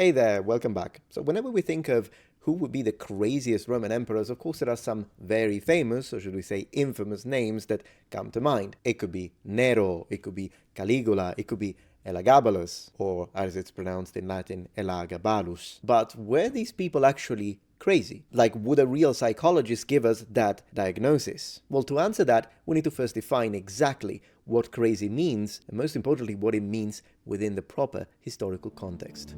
Hey there, welcome back. So whenever we think of who would be the craziest Roman emperors, of course there are some very famous, or should we say infamous names that come to mind. It could be Nero, it could be Caligula, it could be Elagabalus, or as it's pronounced in Latin, Elagabalus. But were these people actually crazy? Like, would a real psychologist give us that diagnosis? Well, to answer that, we need to first define exactly what crazy means, and most importantly, what it means within the proper historical context.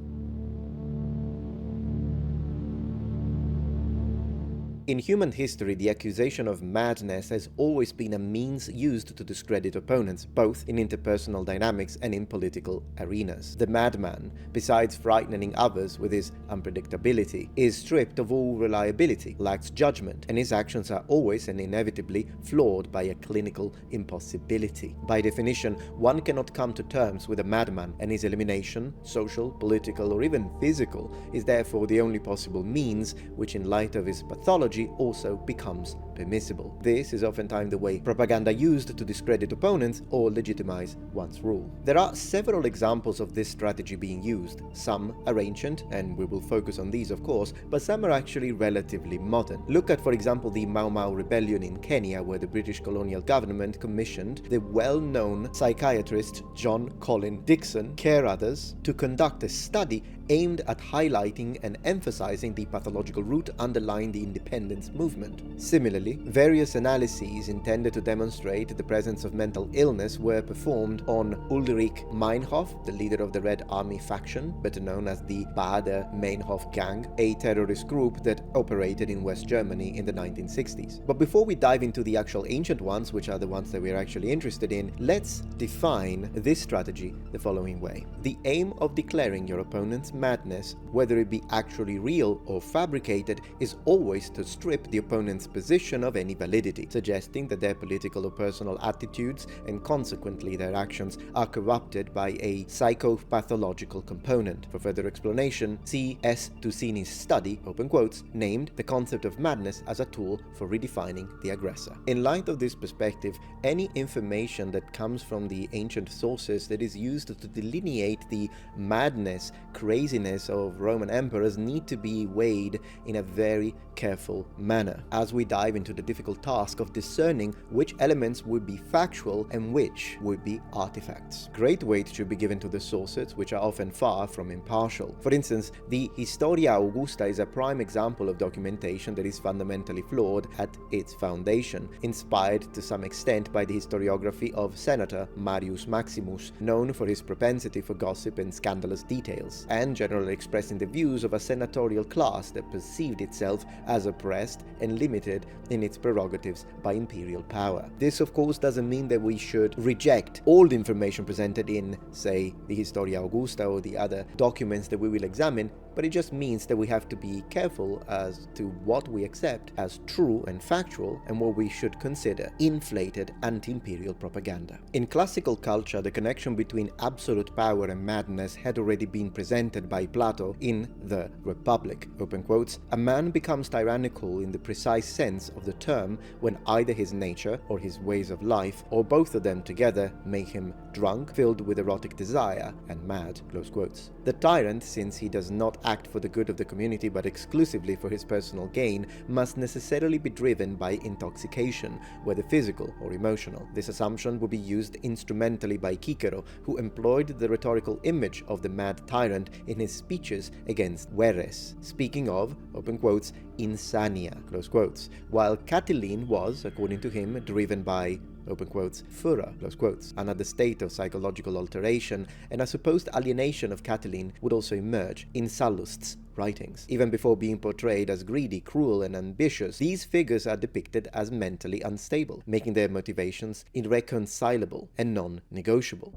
In human history, the accusation of madness has always been a means used to discredit opponents, both in interpersonal dynamics and in political arenas. The madman, besides frightening others with his unpredictability, is stripped of all reliability, lacks judgment, and his actions are always and inevitably flawed by a clinical impossibility. By definition, one cannot come to terms with a madman, and his elimination, social, political, or even physical, is therefore the only possible means, which in light of his pathology also becomes permissible. This is oftentimes the way propaganda used to discredit opponents or legitimize one's rule. There are several examples of this strategy being used. Some are ancient, and we will focus on these of course, but some are actually relatively modern. Look at, for example, the Mau Mau rebellion in Kenya, where the British colonial government commissioned the well-known psychiatrist John Colin Dixon, care others, to conduct a study aimed at highlighting and emphasizing the pathological root underlying the independence movement. Similarly, various analyses intended to demonstrate the presence of mental illness were performed on Ulrich Meinhof, the leader of the Red Army faction, better known as the Bader-Meinhof Gang, a terrorist group that operated in West Germany in the 1960s. But before we dive into the actual ancient ones, which are the ones that we're actually interested in, let's define this strategy the following way. The aim of declaring your opponent's madness, whether it be actually real or fabricated, is always to strip the opponent's position of any validity, suggesting that their political or personal attitudes and consequently their actions are corrupted by a psychopathological component. For further explanation, see S. Tusini's study, open quotes, named The Concept of Madness as a Tool for Redefining the Aggressor. In light of this perspective, any information that comes from the ancient sources that is used to delineate the madness, craziness of Roman emperors need to be weighed in a very careful manner, as we dive into the difficult task of discerning which elements would be factual and which would be artifacts. Great weight should be given to the sources, which are often far from impartial. For instance, the Historia Augusta is a prime example of documentation that is fundamentally flawed at its foundation, inspired to some extent by the historiography of Senator Marius Maximus, known for his propensity for gossip and scandalous details, and generally expressing the views of a senatorial class that perceived itself as oppressed and limited in its prerogatives by imperial power. This, of course, doesn't mean that we should reject all the information presented in, say, the Historia Augusta or the other documents that we will examine, but it just means that we have to be careful as to what we accept as true and factual and what we should consider inflated anti-imperial propaganda. In classical culture, the connection between absolute power and madness had already been presented by Plato in the Republic, open quotes. A man becomes tyrannical in the precise sense of the term when either his nature or his ways of life, or both of them together, make him drunk, filled with erotic desire, and mad, close quotes. The tyrant, since he does not act for the good of the community but exclusively for his personal gain, must necessarily be driven by intoxication, whether physical or emotional. This assumption would be used instrumentally by Cicero, who employed the rhetorical image of the mad tyrant in his speeches against Verres, speaking of, open quotes, Insania, close quotes, while Catiline was, according to him, driven by, open quotes, Furor, close quotes. Another state of psychological alteration and a supposed alienation of Catiline would also emerge in Sallust's writings. Even before being portrayed as greedy, cruel, and ambitious, these figures are depicted as mentally unstable, making their motivations irreconcilable and non-negotiable.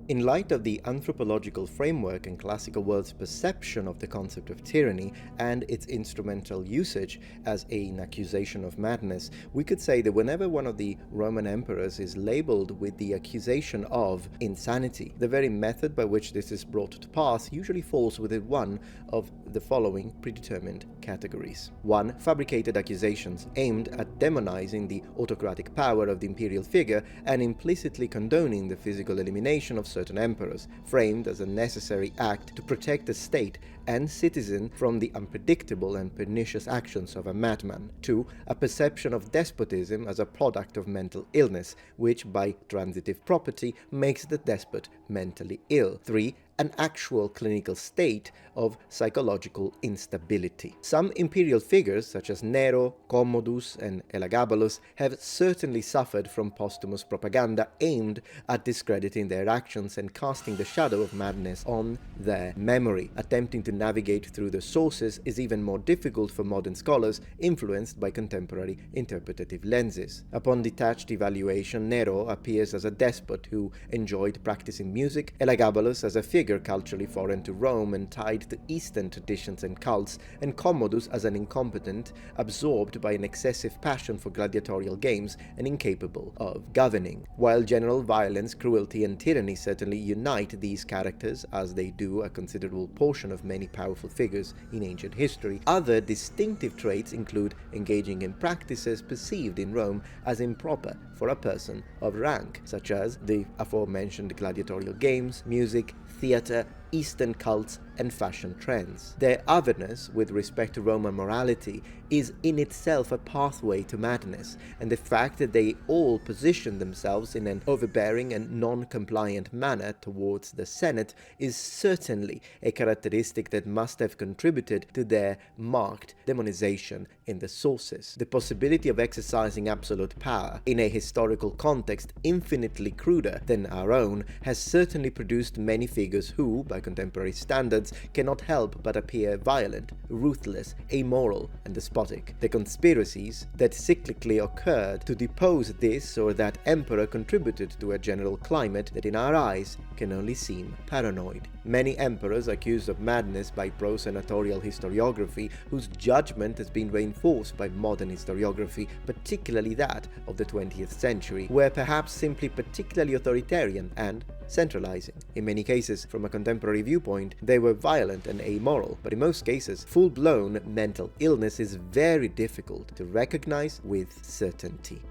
In light of the anthropological framework and classical world's perception of the concept of tyranny and its instrumental usage as an accusation of madness, we could say that whenever one of the Roman emperors is labeled with the accusation of insanity, the very method by which this is brought to pass usually falls within one of the following predetermined categories. 1. Fabricated accusations aimed at demonizing the autocratic power of the imperial figure and implicitly condoning the physical elimination of certain emperors, framed as a necessary act to protect the state and citizen from the unpredictable and pernicious actions of a madman. 2. A perception of despotism as a product of mental illness, which by transitive property makes the despot mentally ill. 3. An actual clinical state of psychological instability. Some imperial figures, such as Nero, Commodus, and Elagabalus, have certainly suffered from posthumous propaganda aimed at discrediting their actions and casting the shadow of madness on their memory. Attempting to navigate through the sources is even more difficult for modern scholars influenced by contemporary interpretative lenses. Upon detached evaluation, Nero appears as a despot who enjoyed practicing music, Elagabalus as a figure culturally foreign to Rome and tied to Eastern traditions and cults, and Commodus as an incompetent, absorbed by an excessive passion for gladiatorial games and incapable of governing. While general violence, cruelty, and tyranny certainly unite these characters, as they do a considerable portion of many powerful figures in ancient history, other distinctive traits include engaging in practices perceived in Rome as improper for a person of rank, such as the aforementioned gladiatorial games, music, theatre, Eastern cults, and fashion trends. Their otherness with respect to Roman morality is in itself a pathway to madness, and the fact that they all position themselves in an overbearing and non-compliant manner towards the Senate is certainly a characteristic that must have contributed to their marked demonization in the sources. The possibility of exercising absolute power in a historical context infinitely cruder than our own has certainly produced many figures who, by contemporary standards, cannot help but appear violent, ruthless, amoral, and despotic. The conspiracies that cyclically occurred to depose this or that emperor contributed to a general climate that in our eyes can only seem paranoid. Many emperors accused of madness by pro-senatorial historiography, whose judgment has been reinforced by modern historiography, particularly that of the 20th century, were perhaps simply particularly authoritarian and centralizing. In many cases, from a contemporary viewpoint, they were violent and amoral, but in most cases, full-blown mental illness is very difficult to recognize with certainty.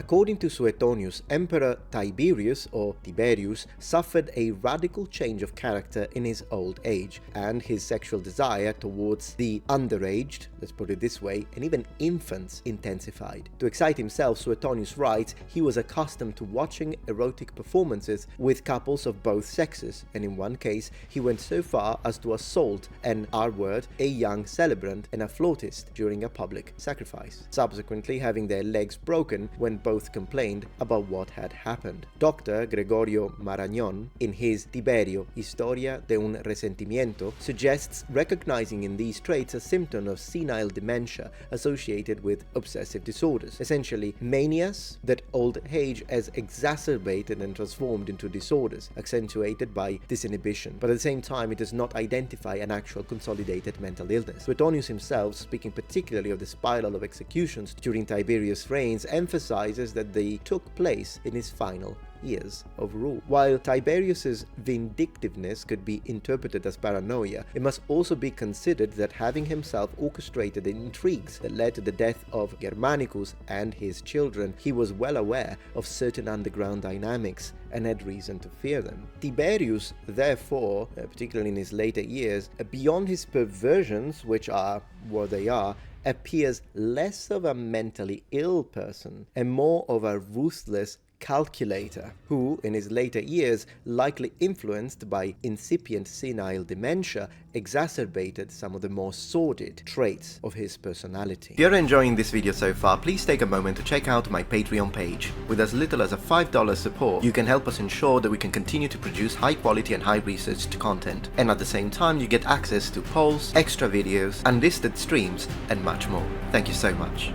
According to Suetonius, Emperor Tiberius, or Tiberius, suffered a radical change of character in his old age, and his sexual desire towards the underaged, let's put it this way, and even infants intensified. To excite himself, Suetonius writes, he was accustomed to watching erotic performances with couples of both sexes, and in one case, he went so far as to assault an R-word, a young celebrant, and a flautist during a public sacrifice, subsequently having their legs broken when both complained about what had happened. Dr. Gregorio Marañón, in his Tiberio, Historia de un Resentimiento, suggests recognizing in these traits a symptom of senile dementia associated with obsessive disorders, essentially manias that old age has exacerbated and transformed into disorders, accentuated by disinhibition, but at the same time it does not identify an actual consolidated mental illness. Suetonius himself, speaking particularly of the spiral of executions during Tiberius' reigns, emphasizes that they took place in his final years of rule. While Tiberius's vindictiveness could be interpreted as paranoia, it must also be considered that having himself orchestrated the intrigues that led to the death of Germanicus and his children, he was well aware of certain underground dynamics and had reason to fear them. Tiberius, therefore, particularly in his later years, beyond his perversions, which are what they are, appears less of a mentally ill person and more of a ruthless calculator, who, in his later years, likely influenced by incipient senile dementia, exacerbated some of the more sordid traits of his personality. If you're enjoying this video so far, please take a moment to check out my Patreon page. With as little as a $5 support, you can help us ensure that we can continue to produce high quality and high researched content, and at the same time you get access to polls, extra videos, unlisted streams, and much more. Thank you so much.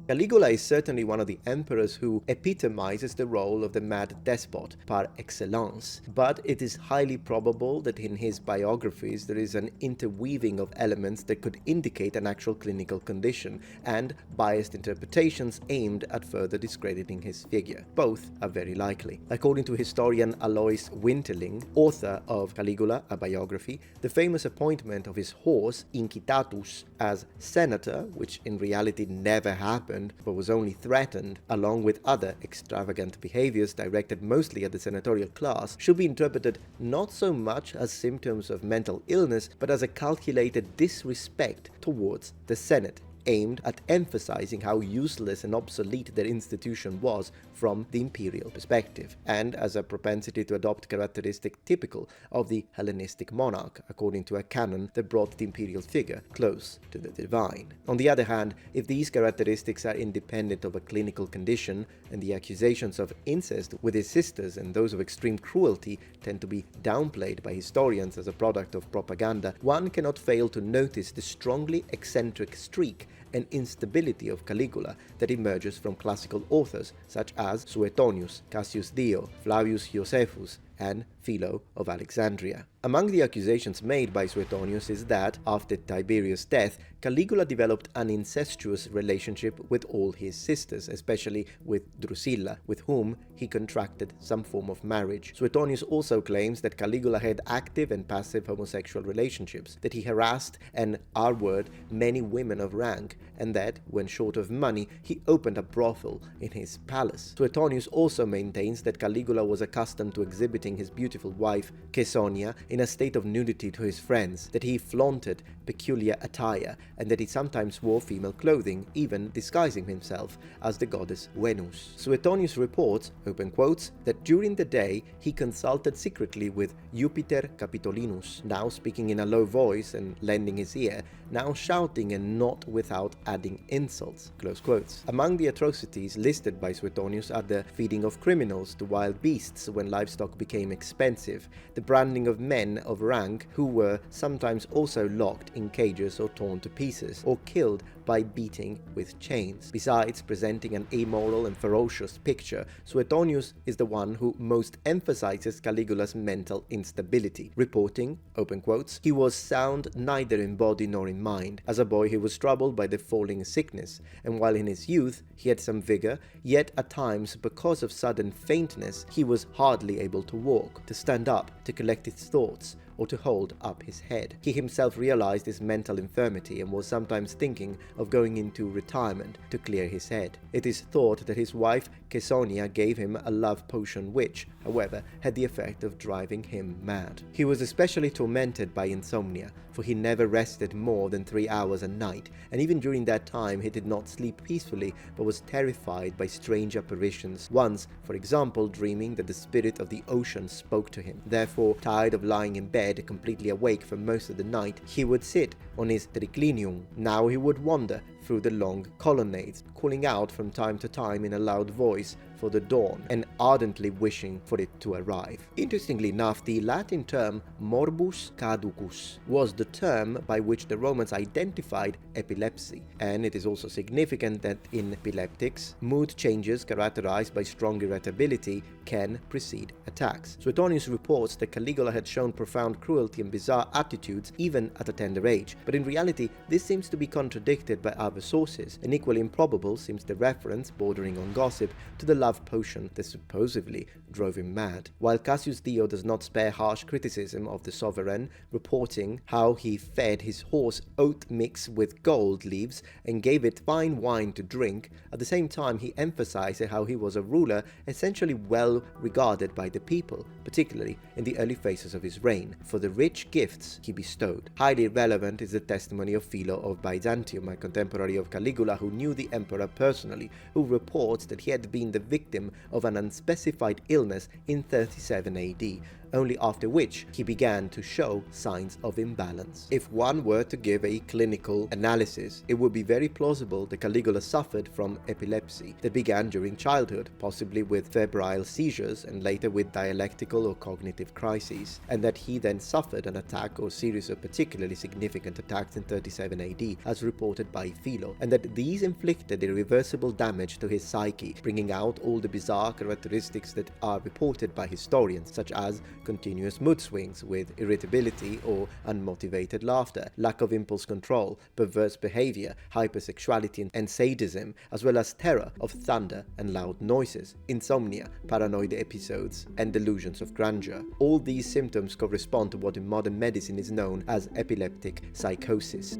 Caligula is certainly one of the emperors who epitomizes the role of the mad despot par excellence, but it is highly probable that in his biographies there is an interweaving of elements that could indicate an actual clinical condition and biased interpretations aimed at further discrediting his figure. Both are very likely. According to historian Alois Winterling, author of Caligula, a biography, the famous appointment of his horse Incitatus as senator, which in reality never happened but was only threatened, along with other extravagant behaviors directed mostly at the senatorial class, should be interpreted not so much as symptoms of mental illness but as a calculated disrespect towards the Senate, aimed at emphasizing how useless and obsolete their institution was from the imperial perspective, and as a propensity to adopt characteristic typical of the Hellenistic monarch, according to a canon that brought the imperial figure close to the divine. On the other hand, if these characteristics are independent of a clinical condition, and the accusations of incest with his sisters and those of extreme cruelty tend to be downplayed by historians as a product of propaganda, one cannot fail to notice the strongly eccentric streak and instability of Caligula that emerges from classical authors such as Suetonius, Cassius Dio, Flavius Josephus, and Philo of Alexandria. Among the accusations made by Suetonius is that, after Tiberius' death, Caligula developed an incestuous relationship with all his sisters, especially with Drusilla, with whom he contracted some form of marriage. Suetonius also claims that Caligula had active and passive homosexual relationships, that he harassed and R-worded many women of rank, and that, when short of money, he opened a brothel in his palace. Suetonius also maintains that Caligula was accustomed to exhibiting his beautiful wife, Caesonia, in a state of nudity to his friends, that he flaunted peculiar attire, and that he sometimes wore female clothing, even disguising himself as the goddess Venus. Suetonius reports, open quotes, that during the day he consulted secretly with Jupiter Capitolinus, now speaking in a low voice and lending his ear, now shouting and not without adding insults, close quotes. Among the atrocities listed by Suetonius are the feeding of criminals to wild beasts when livestock became expensive, the branding of men of rank who were sometimes also locked in cages or torn to pieces, or killed by beating with chains. Besides presenting an amoral and ferocious picture, Suetonius is the one who most emphasizes Caligula's mental instability, reporting, open quotes, he was sound neither in body nor in mind. As a boy he was troubled by the falling sickness, and while in his youth he had some vigor, yet at times, because of sudden faintness, he was hardly able to walk, to stand up, to collect his thoughts, or to hold up his head. He himself realized his mental infirmity and was sometimes thinking of going into retirement to clear his head. It is thought that his wife Caesonia gave him a love potion which, however, had the effect of driving him mad. He was especially tormented by insomnia, for he never rested more than 3 hours a night, and even during that time he did not sleep peacefully but was terrified by strange apparitions, once, for example, dreaming that the spirit of the ocean spoke to him. Therefore, tired of lying in bed, completely awake for most of the night, he would sit on his triclinium. Now he would wander through the long colonnades, calling out from time to time in a loud voice for the dawn and ardently wishing for it to arrive. Interestingly enough, the Latin term morbus caducus was the term by which the Romans identified epilepsy, and it is also significant that in epileptics, mood changes characterized by strong irritability can precede attacks. Suetonius reports that Caligula had shown profound cruelty and bizarre attitudes even at a tender age, but in reality this seems to be contradicted by other sources, and equally improbable seems the reference, bordering on gossip, to the love potion that supposedly drove him mad. While Cassius Dio does not spare harsh criticism of the sovereign, reporting how he fed his horse oat mix with gold leaves and gave it fine wine to drink, at the same time he emphasizes how he was a ruler essentially well regarded by the people, particularly in the early phases of his reign, for the rich gifts he bestowed. Highly relevant is the testimony of Philo of Byzantium, a contemporary of Caligula who knew the emperor personally, who reports that he had been the victim of an unspecified illness in 37 AD, only after which he began to show signs of imbalance. If one were to give a clinical analysis, it would be very plausible that Caligula suffered from epilepsy that began during childhood, possibly with febrile seizures and later with dialectical or cognitive crises, and that he then suffered an attack or series of particularly significant attacks in 37 AD, as reported by Philo, and that these inflicted irreversible damage to his psyche, bringing out all the bizarre characteristics that are reported by historians, such as continuous mood swings with irritability or unmotivated laughter, lack of impulse control, perverse behavior, hypersexuality and sadism, as well as terror of thunder and loud noises, insomnia, paranoid episodes, and delusions of grandeur. All these symptoms correspond to what in modern medicine is known as epileptic psychosis.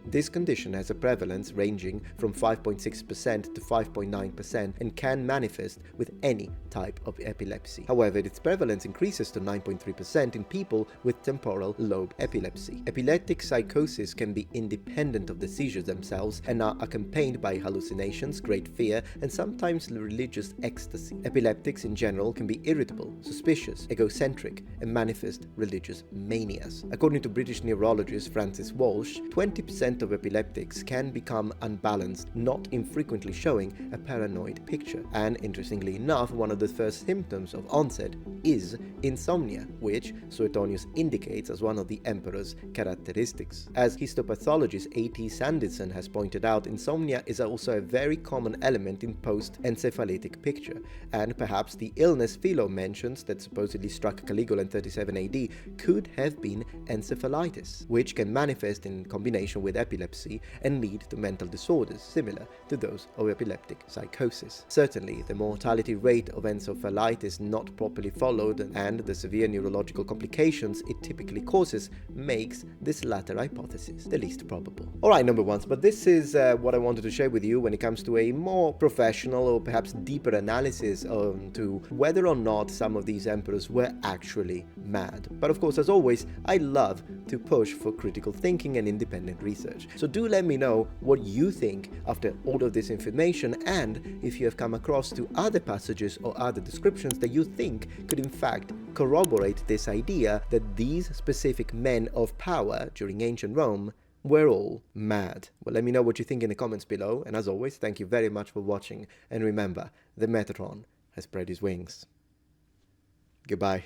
This condition has a prevalence ranging from 5.6% to 5.9% and can manifest with any type of epilepsy. However, its prevalence increases to 9.3% in people with temporal lobe epilepsy. Epileptic psychosis can be independent of the seizures themselves and are accompanied by hallucinations, great fear, and sometimes religious ecstasy. Epileptics in general can be irritable, suspicious, egocentric, and manifest religious manias. According to British neurologist Francis Walsh, 20% of epileptics can become unbalanced, not infrequently showing a paranoid picture. And interestingly enough, one of the first symptoms of onset is insomnia, which Suetonius indicates as one of the emperor's characteristics. As histopathologist A.T. Sanderson has pointed out, insomnia is also a very common element in post-encephalitic picture, and perhaps the illness Philo mentions that supposedly struck Caligula in 37 AD could have been encephalitis, which can manifest in combination with epilepsy and lead to mental disorders similar to those of epileptic psychosis. Certainly, the mortality rate of encephalitis not properly followed and the severe neurological complications it typically causes makes this latter hypothesis the least probable. Alright, number ones, but this is what I wanted to share with you when it comes to a more professional or perhaps deeper analysis to whether or not some of these emperors were actually mad. But of course, as always, I love to push for critical thinking and independent research. So do let me know what you think after all of this information, and if you have come across to other passages or other descriptions that you think could in fact corroborate this idea that these specific men of power during ancient Rome were all mad. Well, let me know what you think in the comments below, and as always, thank you very much for watching, and remember, the Metatron has spread his wings. Goodbye.